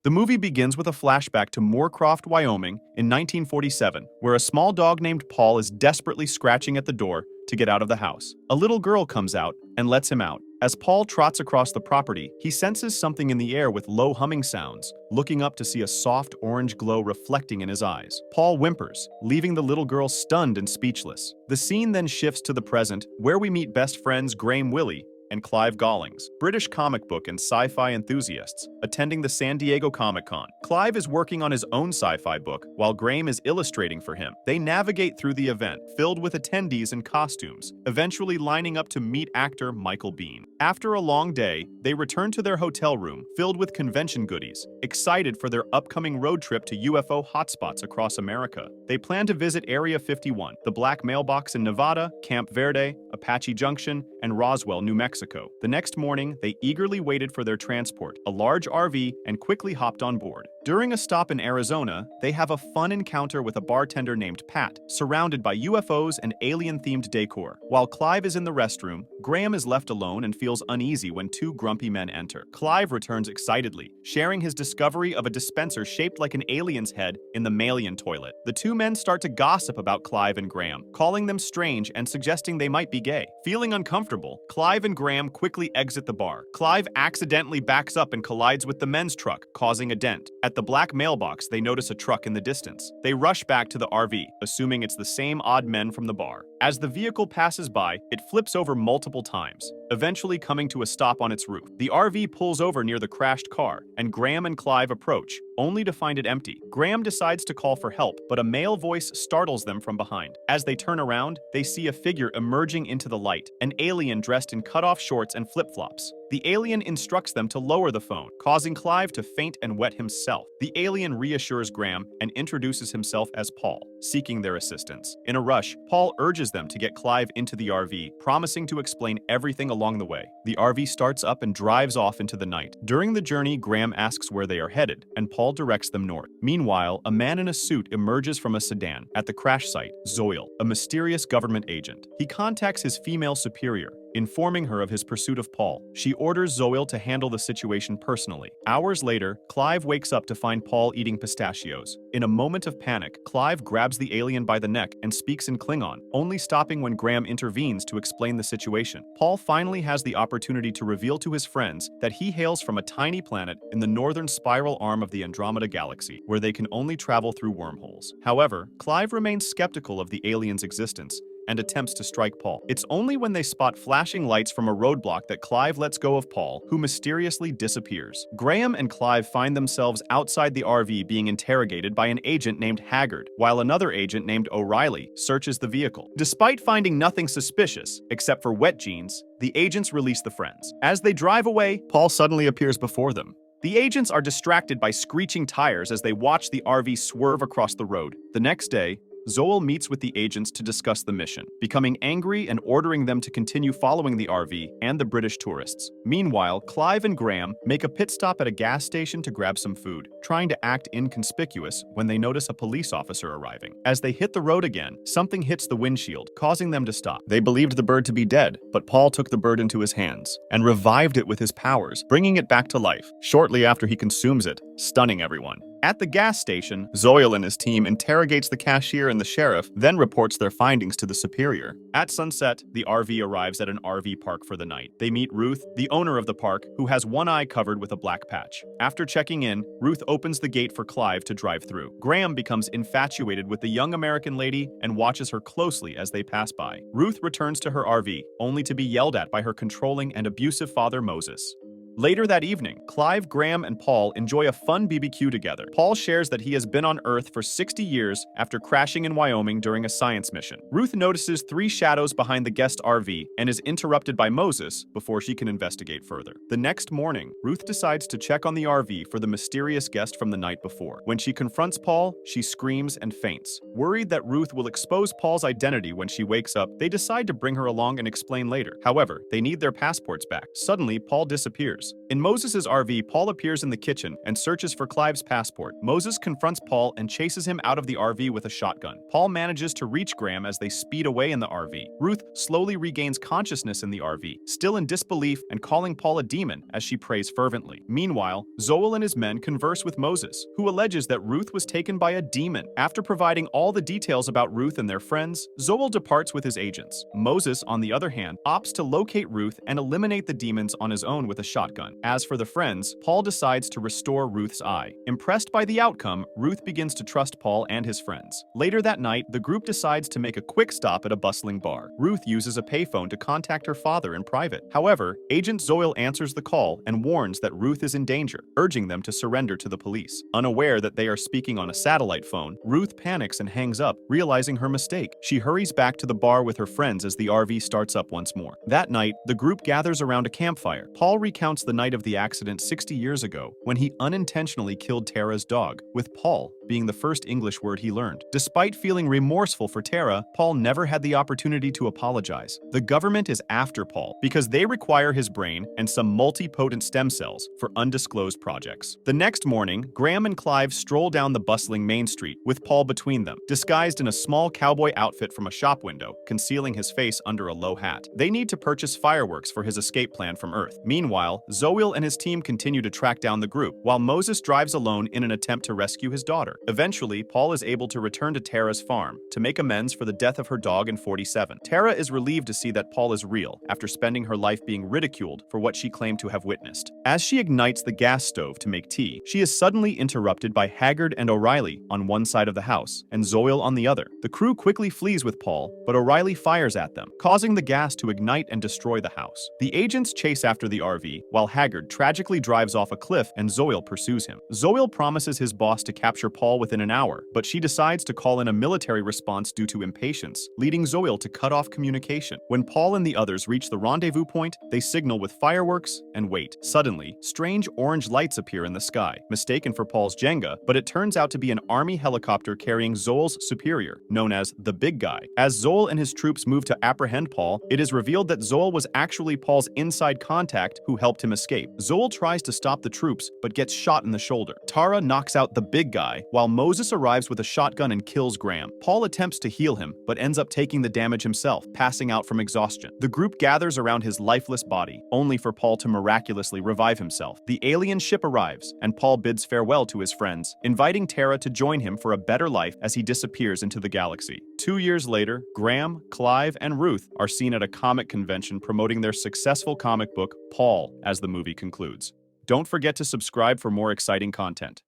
The movie begins with a flashback to Moorcroft, Wyoming in 1947, where a small dog named Paul is desperately scratching at the door to get out of the house. A little girl comes out and lets him out. As Paul trots across the property, he senses something in the air with low humming sounds, looking up to see a soft orange glow reflecting in his eyes. Paul whimpers, leaving the little girl stunned and speechless. The scene then shifts to the present, where we meet best friends Graham Willie and Clive Gollings, British comic book and sci-fi enthusiasts, attending the San Diego Comic-Con. Clive is working on his own sci-fi book, while Graham is illustrating for him. They navigate through the event, filled with attendees in costumes, eventually lining up to meet actor Michael Biehn. After a long day, they return to their hotel room, filled with convention goodies, excited for their upcoming road trip to UFO hotspots across America. They plan to visit Area 51, the Black Mailbox in Nevada, Camp Verde, Apache Junction, and Roswell, New Mexico. The next morning, they eagerly waited for their transport, a large RV, and quickly hopped on board. During a stop in Arizona, they have a fun encounter with a bartender named Pat, surrounded by UFOs and alien-themed decor. While Clive is in the restroom, Graham is left alone and feels uneasy when two grumpy men enter. Clive returns excitedly, sharing his discovery of a dispenser shaped like an alien's head in the Malian toilet. The two men start to gossip about Clive and Graham, calling them strange and suggesting they might be gay. Feeling uncomfortable, Clive and Graham quickly exit the bar. Clive accidentally backs up and collides with the men's truck, causing a dent. At the Black Mailbox, they notice a truck in the distance. They rush back to the RV, assuming it's the same odd men from the bar. As the vehicle passes by, it flips over multiple times, eventually coming to a stop on its roof. The RV pulls over near the crashed car, and Graham and Clive approach, only to find it empty. Graham decides to call for help, but a male voice startles them from behind. As they turn around, they see a figure emerging into the light, an alien dressed in cut-off shorts and flip-flops. The alien instructs them to lower the phone, causing Clive to faint and wet himself. The alien reassures Graham and introduces himself as Paul, seeking their assistance. In a rush, Paul urges them to get Clive into the RV, promising to explain everything along the way. The RV starts up and drives off into the night. During the journey, Graham asks where they are headed, and Paul directs them north. Meanwhile, a man in a suit emerges from a sedan at the crash site, Zoil, a mysterious government agent. He contacts his female superior, informing her of his pursuit of Paul. She orders Zoil to handle the situation personally. Hours later, Clive wakes up to find Paul eating pistachios. In a moment of panic, Clive grabs the alien by the neck and speaks in Klingon, only stopping when Graham intervenes to explain the situation. Paul finally has the opportunity to reveal to his friends that he hails from a tiny planet in the northern spiral arm of the Andromeda Galaxy, where they can only travel through wormholes. However, Clive remains skeptical of the alien's existence and attempts to strike Paul. It's only when they spot flashing lights from a roadblock that Clive lets go of Paul, who mysteriously disappears. Graham and Clive find themselves outside the RV being interrogated by an agent named Haggard, while another agent named O'Reilly searches the vehicle. Despite finding nothing suspicious, except for wet jeans, the agents release the friends. As they drive away, Paul suddenly appears before them. The agents are distracted by screeching tires as they watch the RV swerve across the road. The next day, Zoel meets with the agents to discuss the mission, becoming angry and ordering them to continue following the RV and the British tourists. Meanwhile, Clive and Graham make a pit stop at a gas station to grab some food, trying to act inconspicuous when they notice a police officer arriving. As they hit the road again, something hits the windshield, causing them to stop. They believed the bird to be dead, but Paul took the bird into his hands and revived it with his powers, bringing it back to life, shortly after he consumes it, stunning everyone. At the gas station, Zoil and his team interrogates the cashier and the sheriff, then reports their findings to the superior. At sunset, the RV arrives at an RV park for the night. They meet Ruth, the owner of the park, who has one eye covered with a black patch. After checking in, Ruth opens the gate for Clive to drive through. Graham becomes infatuated with the young American lady and watches her closely as they pass by. Ruth returns to her RV, only to be yelled at by her controlling and abusive father Moses. Later that evening, Clive, Graham, and Paul enjoy a fun BBQ together. Paul shares that he has been on Earth for 60 years after crashing in Wyoming during a science mission. Ruth notices 3 shadows behind the guest RV and is interrupted by Moses before she can investigate further. The next morning, Ruth decides to check on the RV for the mysterious guest from the night before. When she confronts Paul, she screams and faints. Worried that Ruth will expose Paul's identity when she wakes up, they decide to bring her along and explain later. However, they need their passports back. Suddenly, Paul disappears. answers. In Moses's RV, Paul appears in the kitchen and searches for Clive's passport. Moses confronts Paul and chases him out of the RV with a shotgun. Paul manages to reach Graham as they speed away in the RV. Ruth slowly regains consciousness in the RV, still in disbelief and calling Paul a demon as she prays fervently. Meanwhile, Zoel and his men converse with Moses, who alleges that Ruth was taken by a demon. After providing all the details about Ruth and their friends, Zoel departs with his agents. Moses, on the other hand, opts to locate Ruth and eliminate the demons on his own with a shotgun. As for the friends, Paul decides to restore Ruth's eye. Impressed by the outcome, Ruth begins to trust Paul and his friends. Later that night, the group decides to make a quick stop at a bustling bar. Ruth uses a payphone to contact her father in private. However, Agent Zoel answers the call and warns that Ruth is in danger, urging them to surrender to the police. Unaware that they are speaking on a satellite phone, Ruth panics and hangs up, realizing her mistake. She hurries back to the bar with her friends as the RV starts up once more. That night, the group gathers around a campfire. Paul recounts the night of the accident 60 years ago, when he unintentionally killed Tara's dog, with Paul being the first English word he learned. Despite feeling remorseful for Tara, Paul never had the opportunity to apologize. The government is after Paul because they require his brain and some multipotent stem cells for undisclosed projects. The next morning, Graham and Clive stroll down the bustling main street, with Paul between them, disguised in a small cowboy outfit from a shop window, concealing his face under a low hat. They need to purchase fireworks for his escape plan from Earth. Meanwhile, Zoel and his team continue to track down the group, while Moses drives alone in an attempt to rescue his daughter. Eventually, Paul is able to return to Tara's farm to make amends for the death of her dog in '47. Tara is relieved to see that Paul is real after spending her life being ridiculed for what she claimed to have witnessed. As she ignites the gas stove to make tea, she is suddenly interrupted by Haggard and O'Reilly on one side of the house and Zoel on the other. The crew quickly flees with Paul, but O'Reilly fires at them, causing the gas to ignite and destroy the house. The agents chase after the RV, while Haggard tragically drives off a cliff and Zoel pursues him. Zoel promises his boss to capture Paul within an hour, but she decides to call in a military response due to impatience, leading Zoel to cut off communication. When Paul and the others reach the rendezvous point, they signal with fireworks and wait. Suddenly, strange orange lights appear in the sky, mistaken for Paul's Jenga, but it turns out to be an army helicopter carrying Zoel's superior, known as the Big Guy. As Zoel and his troops move to apprehend Paul, it is revealed that Zoel was actually Paul's inside contact who helped him escape. Zoel tries to stop the troops, but gets shot in the shoulder. Tara knocks out the Big Guy, while Moses arrives with a shotgun and kills Graham. Paul attempts to heal him, but ends up taking the damage himself, passing out from exhaustion. The group gathers around his lifeless body, only for Paul to miraculously revive himself. The alien ship arrives, and Paul bids farewell to his friends, inviting Tara to join him for a better life as he disappears into the galaxy. 2 years later, Graham, Clive, and Ruth are seen at a comic convention promoting their successful comic book, Paul, as the movie concludes. Don't forget to subscribe for more exciting content.